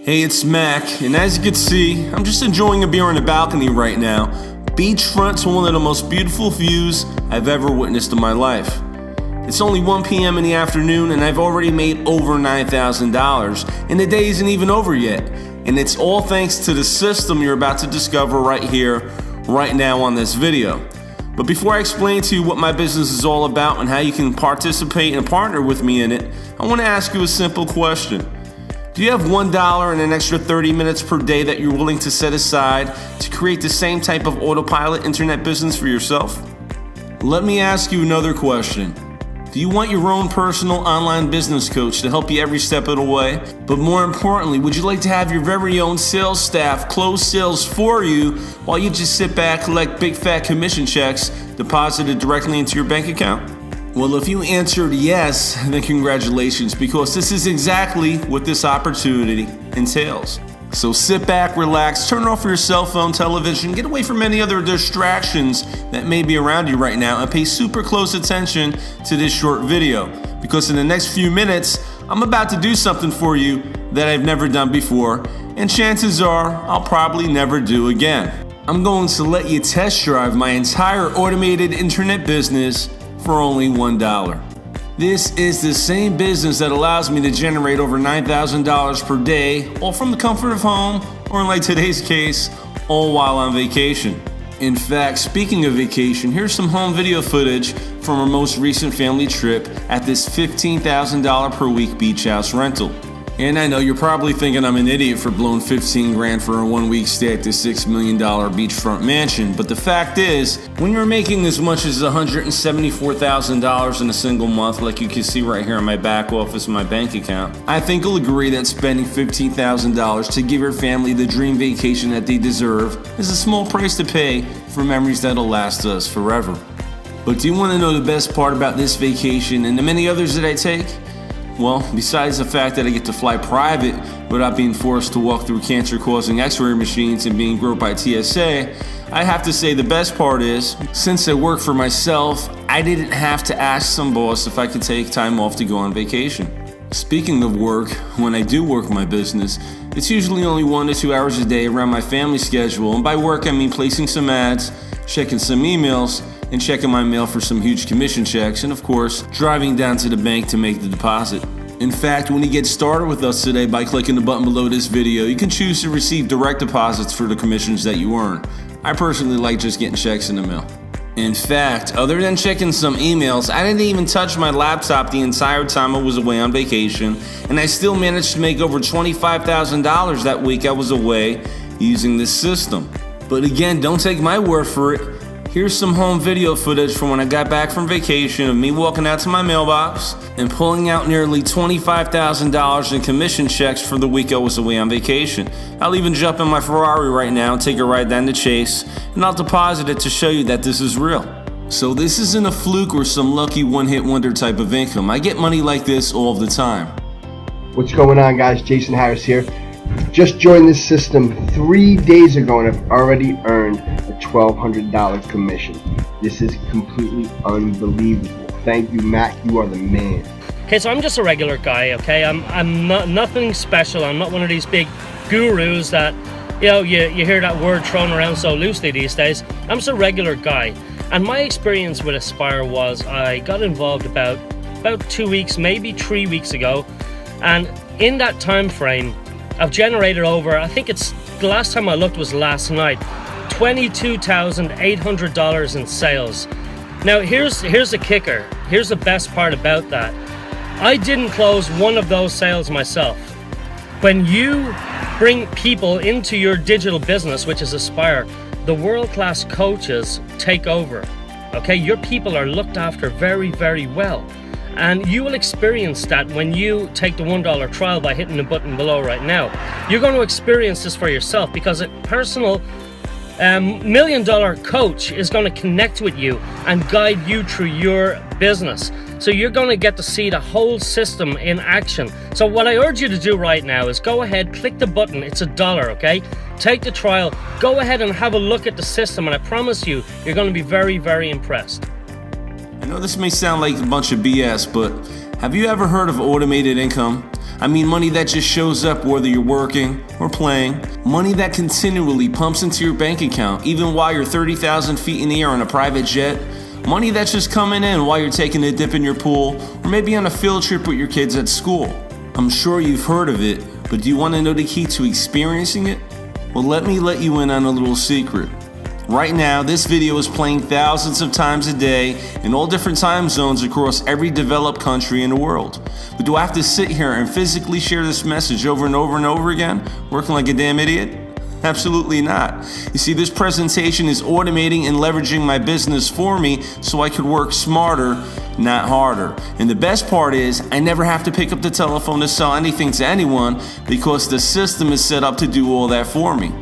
Hey, it's Mac, and as you can see, I'm just enjoying a beer on the balcony right now, beachfront to one of the most beautiful views I've ever witnessed in my life. It's only 1 p.m. in the afternoon, and I've already made over $9,000, and the day isn't even over yet. And it's all thanks to the system you're about to discover right here, right now on this video. But before I explain to you what my business is all about and how you can participate and partner with me in it, I want to ask you a simple question. Do you have $1 and an extra 30 minutes per day that you're willing to set aside to create the same type of autopilot internet business for yourself? Let me ask you another question. Do you want your own personal online business coach to help you every step of the way? But more importantly, would you like to have your very own sales staff close sales for you while you just sit back, collect big fat commission checks deposited directly into your bank account? Well, if you answered yes, then congratulations, because this is exactly what this opportunity entails. So sit back, relax, turn off your cell phone, television, get away from any other distractions that may be around you right now, and pay super close attention to this short video, because in the next few minutes, I'm about to do something for you that I've never done before, and chances are I'll probably never do again. I'm going to let you test drive my entire automated internet business for only $1. This is the same business that allows me to generate over $9,000 per day, all from the comfort of home, or in like today's case, all while on vacation. In fact, speaking of vacation, here's some home video footage from our most recent family trip at this $15,000 per week beach house rental. And I know you're probably thinking I'm an idiot for blowing $15,000 for a 1 week stay at this $6 million beachfront mansion, but the fact is, when you're making as much as $174,000 in a single month, like you can see right here in my back office and my bank account, I think you'll agree that spending $15,000 to give your family the dream vacation that they deserve is a small price to pay for memories that'll last us forever. But do you want to know the best part about this vacation and the many others that I take? Well, besides the fact that I get to fly private without being forced to walk through cancer-causing x-ray machines and being groped by TSA, I have to say the best part is, since I work for myself, I didn't have to ask some boss if I could take time off to go on vacation. Speaking of work, when I do work my business, it's usually only 1 to 2 hours a day around my family schedule, and by work I mean placing some ads, checking some emails, and checking my mail for some huge commission checks, and of course, driving down to the bank to make the deposit. In fact, when you get started with us today by clicking the button below this video, you can choose to receive direct deposits for the commissions that you earn. I personally like just getting checks in the mail. In fact, other than checking some emails, I didn't even touch my laptop the entire time I was away on vacation, and I still managed to make over $25,000 that week I was away using this system. But again, don't take my word for it. Here's some home video footage from when I got back from vacation of me walking out to my mailbox and pulling out nearly $25,000 in commission checks for the week I was away on vacation. I'll even jump in my Ferrari right now and take a ride down to Chase, and I'll deposit it to show you that this is real. So this isn't a fluke or some lucky one-hit wonder type of income. I get money like this all the time. What's going on, guys? Jason Harris here. Just joined this system 3 days ago and I've already earned a $1,200 commission. This is completely unbelievable. Thank you, Mac. You are the man. Okay, so I'm just a regular guy, okay? I'm not nothing special. I'm not one of these big gurus that, you know, you hear that word thrown around so loosely these days. I'm just a regular guy. And my experience with Aspire was I got involved about 2 weeks, maybe 3 weeks ago. And in that time frame, I've generated over, I think it's, the last time I looked was last night, $22,800 in sales. Now here's the kicker. Here's the best part about that. I didn't close one of those sales myself. When you bring people into your digital business, which is Aspire, the world-class coaches take over. Okay, your people are looked after very, very well. And you will experience that when you take the $1 trial by hitting the button below right now. You're going to experience this for yourself, because a personal $1 million coach is going to connect with you and guide you through your business. So you're going to get to see the whole system in action. So what I urge you to do right now is go ahead, click the button. It's $1, okay? Take the trial, go ahead and have a look at the system, and I promise you, you're going to be very, very impressed. I know this may sound like a bunch of BS, but Have you ever heard of automated income? I mean money that just shows up whether you're working or playing. Money that continually pumps into your bank account even while you're 30,000 feet in the air on a private jet. Money that's just coming in while you're taking a dip in your pool or maybe on a field trip with your kids at school. I'm sure you've heard of it, but do you want to know the key to experiencing it? Well, let me let you in on a little secret. Right now, this video is playing thousands of times a day in all different time zones across every developed country in the world. But do I have to sit here and physically share this message over and over and over again, working like a damn idiot? Absolutely not. You see, this presentation is automating and leveraging my business for me so I could work smarter, not harder. And the best part is I never have to pick up the telephone to sell anything to anyone because the system is set up to do all that for me.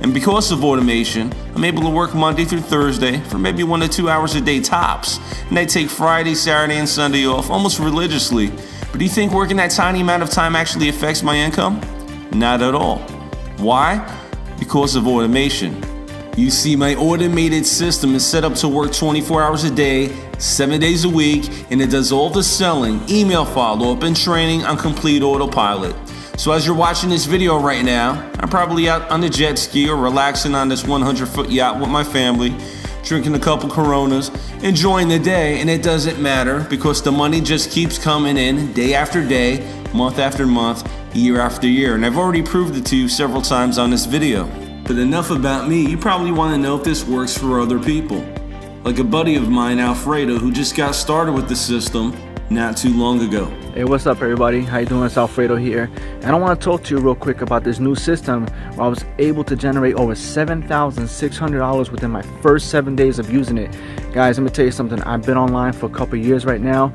And because of automation, I'm able to work Monday through Thursday for maybe 1 to 2 hours a day tops. And I take Friday, Saturday, and Sunday off almost religiously. But do you think working that tiny amount of time actually affects my income? Not at all. Why? Because of automation. You see, my automated system is set up to work 24 hours a day, 7 days a week, and it does all the selling, email follow-up, and training on complete autopilot. So as you're watching this video right now, I'm probably out on the jet ski or relaxing on this 100-foot yacht with my family, drinking a couple Coronas, enjoying the day, and it doesn't matter because the money just keeps coming in day after day, month after month, year after year. And I've already proved it to you several times on this video. But enough about me, you probably want to know if this works for other people. Like a buddy of mine, Alfredo, who just got started with the system not too long ago. Hey, what's up everybody? How you doing? It's Alfredo here. And I want to talk to you real quick about this new system where I was able to generate over $7,600 within my first 7 days of using it. Guys, let me tell you something. I've been online for a couple years right now.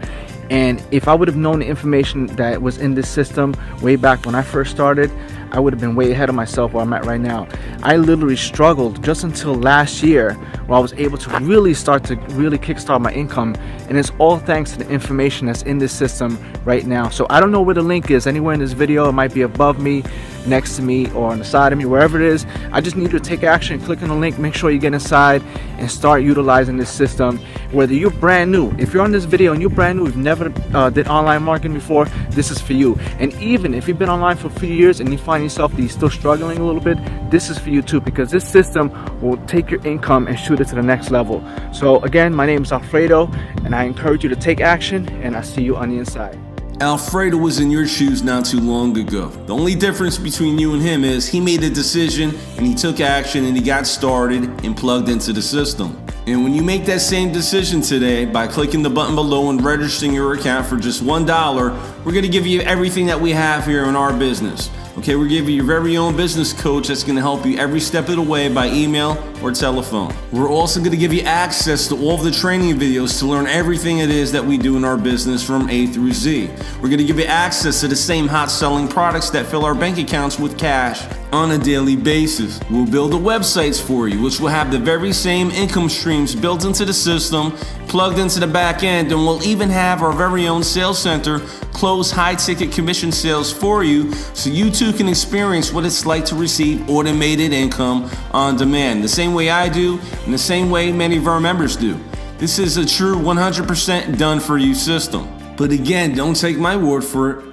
And if I would have known the information that was in this system way back when I first started, I would have been way ahead of myself where I'm at right now. I literally struggled just until last year where I was able to really kickstart my income, and it's all thanks to the information that's in this system right now. So I don't know where the link is anywhere in this video. It might be above me, next to me, or on the side of me, wherever it is. I just need you to take action, click on the link, make sure you get inside and start utilizing this system. Whether you're brand new, if you're on this video and you're brand new, you've never did online marketing before, this is for you. And even if you've been online for a few years and you find yourself that you're still struggling a little bit, this is for you too, because this system will take your income and shoot it to the next level. So again, my name is Alfredo, and I encourage you to take action, and I'll see you on the inside. Alfredo was in your shoes not too long ago. The only difference between you and him is he made a decision and he took action and he got started and plugged into the system. And when you make that same decision today by clicking the button below and registering your account for just $1, we're going to give you everything that we have here in our business. Okay, we're giving you your very own business coach that's going to help you every step of the way by email or telephone. We're also going to give you access to all of the training videos to learn everything it is that we do in our business from A through Z. We're going to give you access to the same hot selling products that fill our bank accounts with cash on a daily basis. We'll build the websites for you, which will have the very same income streams built into the system, plugged into the back end, and we'll even have our very own sales center close high-ticket commission sales for you so you too can experience what it's like to receive automated income on demand, the same way I do and the same way many of our members do. This is a true 100% done-for-you system. But again, don't take my word for it.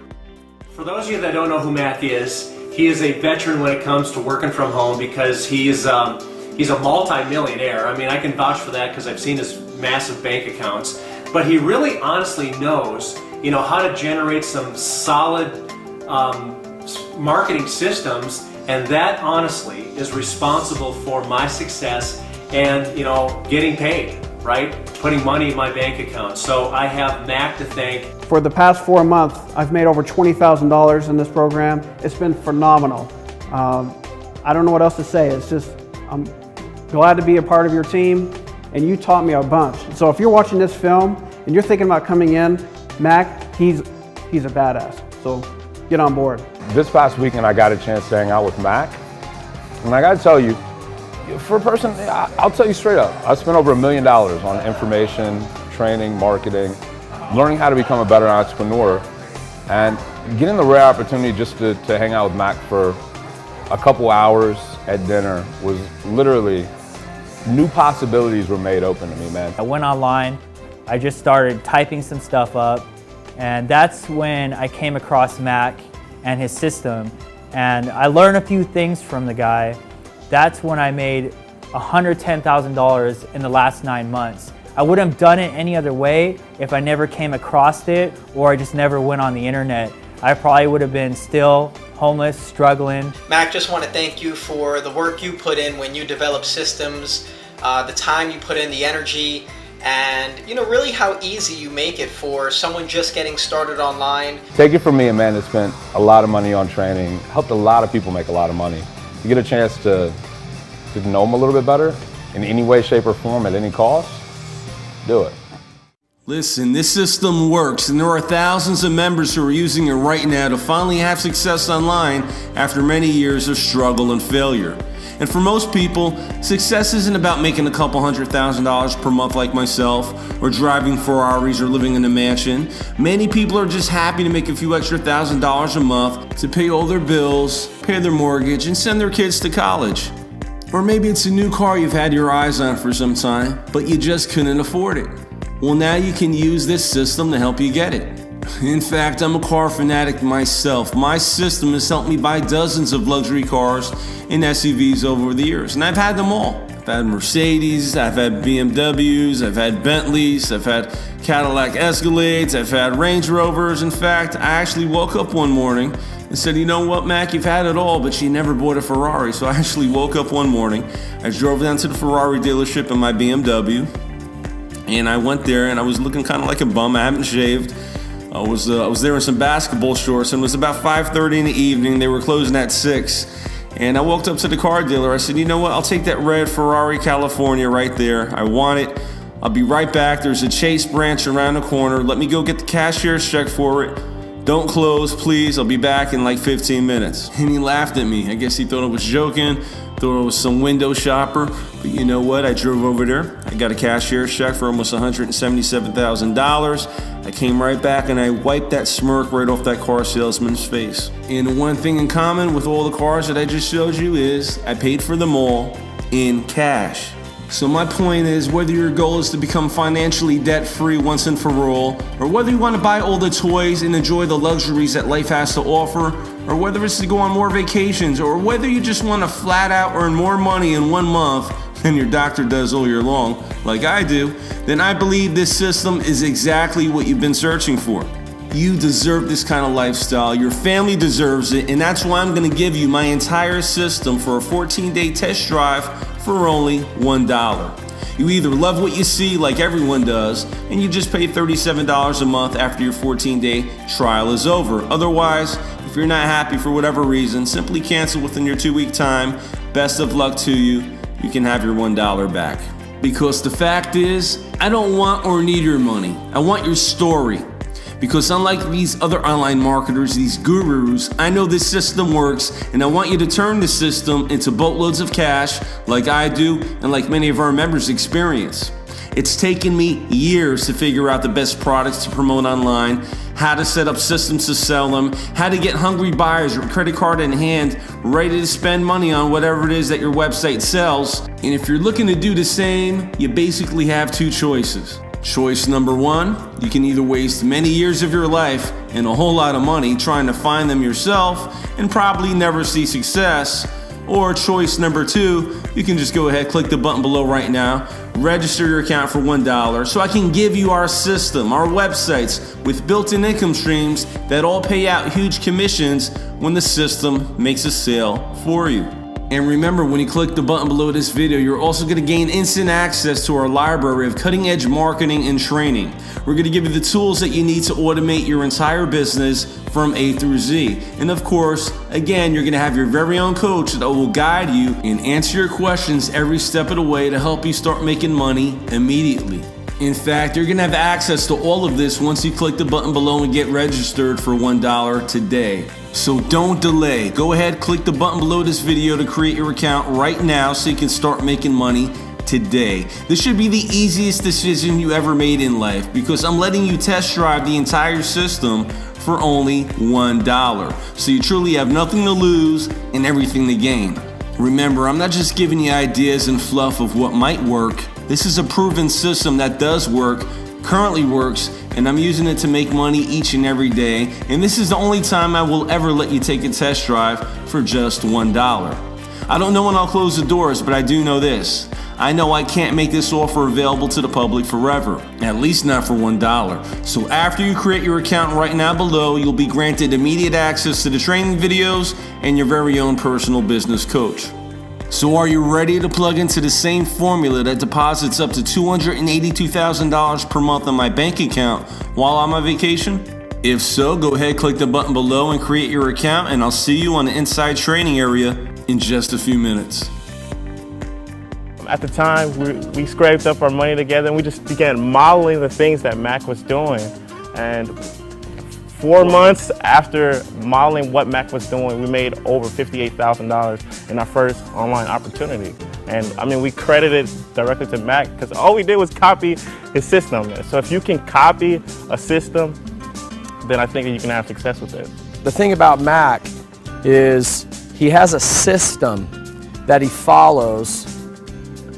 For those of you that don't know who Mac is, he is a veteran when it comes to working from home because he's a multi-millionaire. I mean, I can vouch for that because I've seen his massive bank accounts. But he really honestly knows, how to generate some solid marketing systems, and that honestly is responsible for my success and, getting paid, right? Putting money in my bank account. So I have Mac to thank. For the past 4 months, I've made over $20,000 in this program. It's been phenomenal. I don't know what else to say. It's just, I'm glad to be a part of your team, and you taught me a bunch. So if you're watching this film and you're thinking about coming in, Mac, he's a badass. So get on board. This past weekend, I got a chance to hang out with Mac, and I got to tell you, for a person, I'll tell you straight up, I spent over $1 million on information, training, marketing, learning how to become a better entrepreneur, and getting the rare opportunity just to hang out with Mac for a couple hours at dinner was literally, new possibilities were made open to me, man. I went online, I just started typing some stuff up, And that's when I came across Mac and his system. And I learned a few things from the guy. That's when I made $110,000 in the last 9 months. I wouldn't have done it any other way if I never came across it or I just never went on the internet. I probably would have been still homeless, struggling. Mac, just want to thank you for the work you put in when you develop systems, the time you put in, the energy, and really how easy you make it for someone just getting started online. Take it from me, a man that spent a lot of money on training, helped a lot of people make a lot of money. You get a chance to know them a little bit better in any way, shape, or form at any cost, do it. Listen, this system works, and there are thousands of members who are using it right now to finally have success online after many years of struggle and failure. And for most people, success isn't about making a couple $100,000 per month like myself, or driving Ferraris or living in a mansion. Many people are just happy to make a few extra $1,000 a month to pay all their bills, pay their mortgage, and send their kids to college. Or maybe it's a new car you've had your eyes on for some time, but you just couldn't afford it. Well, now you can use this system to help you get it. In fact, I'm a car fanatic myself. My system has helped me buy dozens of luxury cars and SUVs over the years, and I've had them all. I've had Mercedes, I've had BMWs, I've had Bentleys, I've had Cadillac Escalades, I've had Range Rovers. In fact, I actually woke up one morning and said, you know what, Mac, you've had it all, but you never bought a Ferrari. So I actually woke up one morning, I drove down to the Ferrari dealership in my BMW, and I went there and I was looking kind of like a bum. I haven't shaved. I was there in some basketball shorts, and it was about 5:30 in the evening. They were closing at 6. And I walked up to the car dealer. I said, you know what? I'll take that red Ferrari California right there. I want it. I'll be right back. There's a Chase branch around the corner. Let me go get the cashier's check for it. Don't close, please. I'll be back in like 15 minutes. And he laughed at me. I guess he thought I was joking, thought I was some window shopper. But you know what? I drove over there. I got a cashier's check for almost $177,000. I came right back and I wiped that smirk right off that car salesman's face. And one thing in common with all the cars that I just showed you is I paid for them all in cash. So my point is, whether your goal is to become financially debt-free once and for all, or whether you want to buy all the toys and enjoy the luxuries that life has to offer, or whether it's to go on more vacations, or whether you just want to flat out earn more money in 1 month than your doctor does all year long, like I do, then I believe this system is exactly what you've been searching for. You deserve this kind of lifestyle, your family deserves it, and that's why I'm going to give you my entire system for a 14-day test drive for only $1. You either love what you see like everyone does, and you just pay $37 a month after your 14-day trial is over. Otherwise, if you're not happy for whatever reason, simply cancel within your 2-week time. Best of luck to you. You can have your $1 back. Because the fact is, I don't want or need your money. I want your story. Because unlike these other online marketers, these gurus, I know this system works, and I want you to turn the system into boatloads of cash like I do and like many of our members experience. It's taken me years to figure out the best products to promote online, how to set up systems to sell them, how to get hungry buyers with credit card in hand, ready to spend money on whatever it is that your website sells. And if you're looking to do the same, you basically have 2 choices. Choice number 1, you can either waste many years of your life and a whole lot of money trying to find them yourself and probably never see success. Or choice number 2, you can just go ahead, click the button below right now, register your account for $1 so I can give you our system, our websites with built-in income streams that all pay out huge commissions when the system makes a sale for you. And remember, when you click the button below this video, you're also going to gain instant access to our library of cutting-edge marketing and training. We're going to give you the tools that you need to automate your entire business from A through Z. And of course, again, you're going to have your very own coach that will guide you and answer your questions every step of the way to help you start making money immediately. In fact, you're going to have access to all of this once you click the button below and get registered for $1 today. So don't delay. Go ahead, click the button below this video to create your account right now so you can start making money today. This should be the easiest decision you ever made in life because I'm letting you test drive the entire system for only $1. So you truly have nothing to lose and everything to gain. Remember, I'm not just giving you ideas and fluff of what might work. This is a proven system that does work, currently works, and I'm using it to make money each and every day, and this is the only time I will ever let you take a test drive for just $1. I don't know when I'll close the doors, but I do know this. I know I can't make this offer available to the public forever, at least not for $1. So after you create your account right now below, you'll be granted immediate access to the training videos and your very own personal business coach. So are you ready to plug into the same formula that deposits up to $282,000 per month on my bank account while I'm on vacation? If so, go ahead, click the button below and create your account, and I'll see you on the inside training area in just a few minutes. At the time, we scraped up our money together and we just began modeling the things that Mac was doing. And 4 months after modeling what Mac was doing, we made over $58,000 in our first online opportunity. And I mean, we credited directly to Mac because all we did was copy his system. So if you can copy a system, then I think that you can have success with it. The thing about Mac is he has a system that he follows,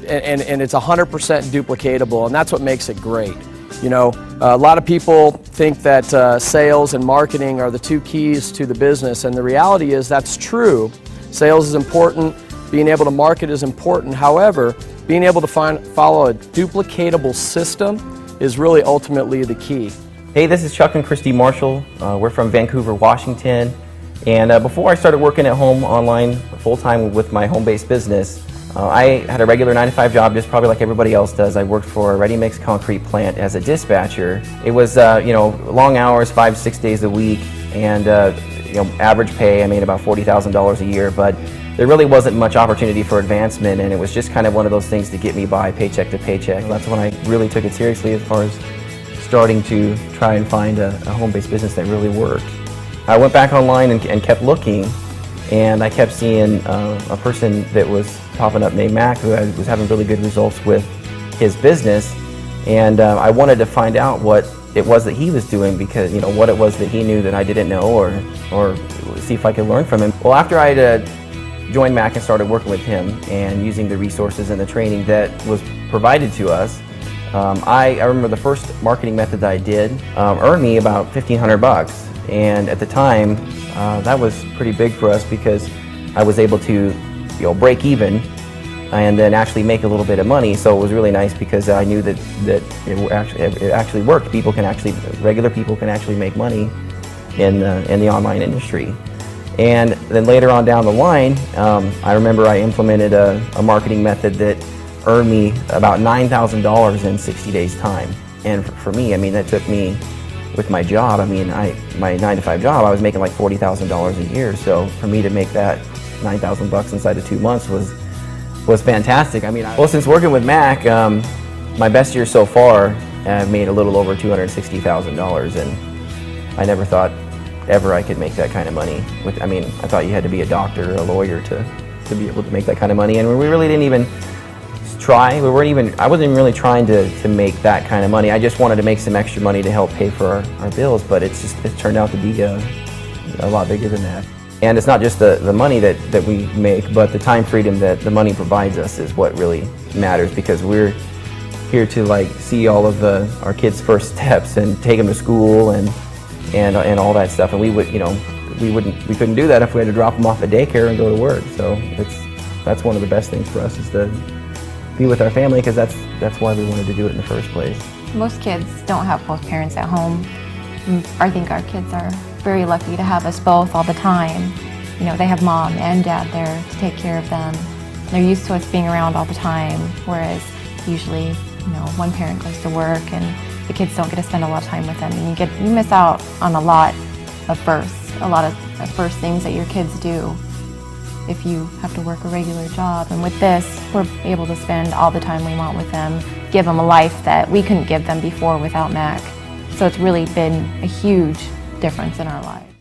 and it's 100% duplicatable, and that's what makes it great. You know, a lot of people think that sales and marketing are the two keys to the business, and the reality is that's true. Sales is important, being able to market is important. However, being able to follow a duplicatable system is really ultimately the key. Hey, this is Chuck and Christy Marshall. We're from Vancouver, Washington. And before I started working at home online full-time with my home-based business, I had a regular 9-to-5 job, just probably like everybody else does. I worked for a ready-mix concrete plant as a dispatcher. It was, long hours, 5-6 days a week, and average pay. I made about $40,000 a year, but there really wasn't much opportunity for advancement, and it was just kind of one of those things to get me by, paycheck to paycheck. That's when I really took it seriously as far as starting to try and find a home-based business that really worked. I went back online and kept looking, and I kept seeing a person that was popping up named Mac who was having really good results with his business, and I wanted to find out what it was that he was doing, because what it was that he knew that I didn't know, or see if I could learn from him. Well, after I joined Mac and started working with him and using the resources and the training that was provided to us, I remember the first marketing method that I did earned me about $1,500, and at the time that was pretty big for us because I was able to break even and then actually make a little bit of money. So it was really nice because I knew that it actually worked. Regular people can actually make money in the online industry. And then later on down the line, I remember I implemented a marketing method that earned me about $9,000 in 60 days time. And for me, I mean, that took me, with my job, I mean, my 9-to-5 job, I was making like $40,000 a year. So for me to make that $9,000 inside of 2 months was fantastic. I mean, since working with Mac, my best year so far, I've made a little over $260,000, and I never thought ever I could make that kind of money. I thought you had to be a doctor or a lawyer to be able to make that kind of money, and we really didn't even try. I wasn't even really trying to make that kind of money. I just wanted to make some extra money to help pay for our bills, but it turned out to be a lot bigger than that. And it's not just the money that we make, but the time freedom that the money provides us is what really matters, because we're here to see all of our kids' first steps and take them to school and all that stuff. And we couldn't do that if we had to drop them off at daycare and go to work. So that's one of the best things for us, is to be with our family, because that's why we wanted to do it in the first place. Most kids don't have both parents at home. I think our kids are very lucky to have us both all the time. They have mom and dad there to take care of them. They're used to us being around all the time, whereas usually, one parent goes to work and the kids don't get to spend a lot of time with them, and you miss out on a lot of first things that your kids do if you have to work a regular job. And with this, we're able to spend all the time we want with them, give them a life that we couldn't give them before without Mac. So it's really been a huge difference in our lives.